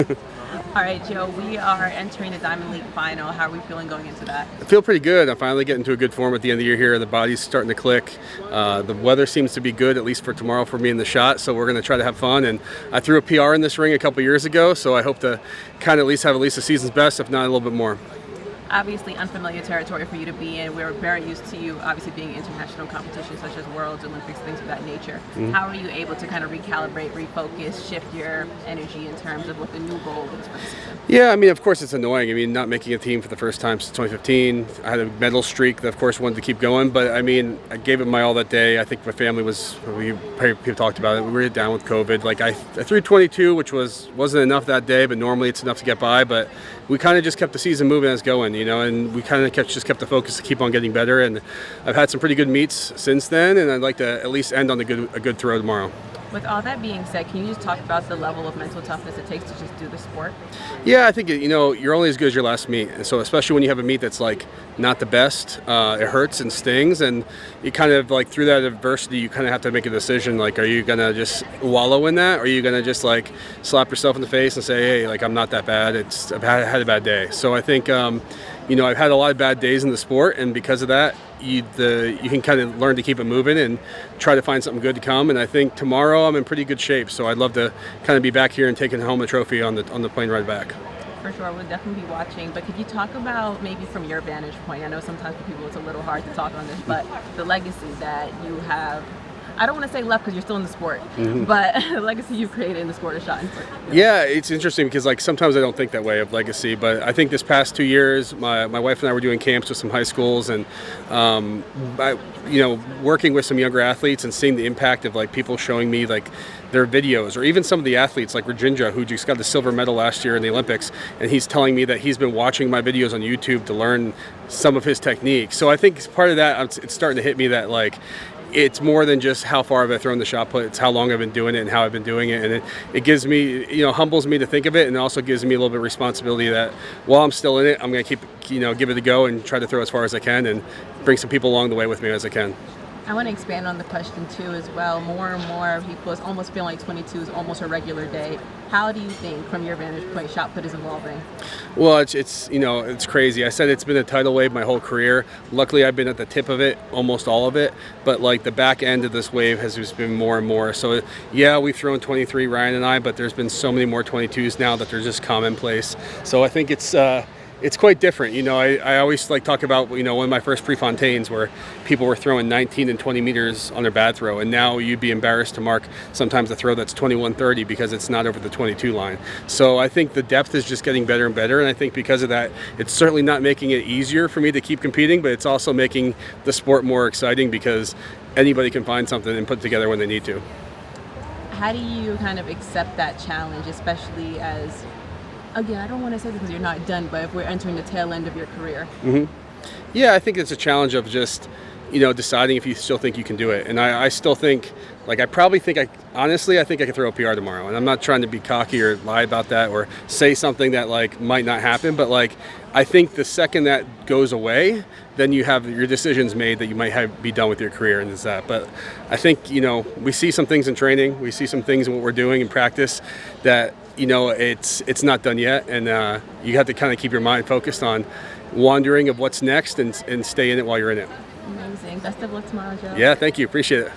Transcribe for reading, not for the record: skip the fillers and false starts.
All right, Joe, we are entering the Diamond League final. How are we feeling going into that? I feel pretty good. I'm finally getting to a good form at the end of the year here. The body's starting to click. The weather seems to be good, at least for tomorrow for me in the shot, so we're going to try to have fun. And I threw a PR in this ring a couple years ago, so I hope to kind of at least have a season's best, if not a little bit more. Obviously unfamiliar territory for you to be in. We're very used to you obviously being in international competitions such as Worlds, Olympics, things of that nature. How are you able to kind of recalibrate, refocus, shift your energy in terms of what the new goal is for the season? Yeah, I mean, of course it's annoying. I mean, not making a team for the first time since 2015. I had a medal streak that, of course, wanted to keep going. But, I mean, I gave it my all that day. I think my family people talked about it. We were down with COVID. Like, I threw 22, which wasn't enough that day, but normally it's enough to get by. But we kind of just kept the season moving as going, and we kind of kept the focus to keep on getting better. And I've had some pretty good meets since then, and I'd like to at least end on a good throw tomorrow. With all that being said, can you just talk about the level of mental toughness it takes to just do the sport? Yeah, I think, you're only as good as your last meet. And so especially when you have a meet that's like not the best, it hurts and stings. And you kind of like through that adversity, you kind of have to make a decision. Like, are you going to just wallow in that? Or are you going to just like slap yourself in the face and say, hey, like I'm not that bad. I've had a bad day. So I think, I've had a lot of bad days in the sport. And because of that, you can kind of learn to keep it moving and try to find something good to come. And I think tomorrow I'm in pretty good shape, so I'd love to kind of be back here and taking home a trophy on the plane ride back. For sure, we'll definitely be watching. But could you talk about maybe from your vantage point? I know sometimes for people it's a little hard to talk on this, but the legacy that you have. I don't want to say left because you're still in the sport, but the legacy you've created in the sport of shot. Yeah, it's interesting because like sometimes I don't think that way of legacy, but I think this past 2 years, my wife and I were doing camps with some high schools, and working with some younger athletes and seeing the impact of like people showing me like their videos, or even some of the athletes like Rajendra, who just got the silver medal last year in the Olympics, and he's telling me that he's been watching my videos on YouTube to learn some of his techniques. So I think part of that, it's starting to hit me that like, it's more than just how far I've thrown the shot put. It's how long I've been doing it and how I've been doing it. And it gives me, humbles me to think of it, and also gives me a little bit of responsibility that while I'm still in it, I'm going to keep, give it a go and try to throw as far as I can and bring some people along the way with me as I can. I want to expand on the question too as well. More and more people almost feel like 22 is almost a regular day. How do you think, from your vantage point, shot put is evolving? Well, it's crazy. I said it's been a tidal wave my whole career. Luckily, I've been at the tip of it, almost all of it. But like the back end of this wave has just been more and more. So yeah, we've thrown 23, Ryan and I, but there's been so many more 22s now that they're just commonplace. So I think it's quite different. I always like talk about, one of my first Prefontaines where people were throwing 19 and 20 meters on their bad throw, and now you'd be embarrassed to mark sometimes a throw that's 21-30 because it's not over the 22 line. So I think the depth is just getting better and better, and I think because of that, it's certainly not making it easier for me to keep competing, but it's also making the sport more exciting because anybody can find something and put it together when they need to. How do you kind of accept that challenge, especially as, again, I don't want to say because you're not done, but if we're entering the tail end of your career? Yeah, I think it's a challenge of just, deciding if you still think you can do it. And I still think, like, I think I can throw a PR tomorrow. And I'm not trying to be cocky or lie about that or say something that, like, might not happen. But, like, I think the second that goes away, then you have your decisions made that you might be done with your career, and it's that. But I think, we see some things in training. We see some things in what we're doing in practice that, it's not done yet. And you have to kind of keep your mind focused on wondering of what's next and stay in it while you're in it. Amazing. Best of luck tomorrow, Joe. Yeah, thank you. Appreciate it.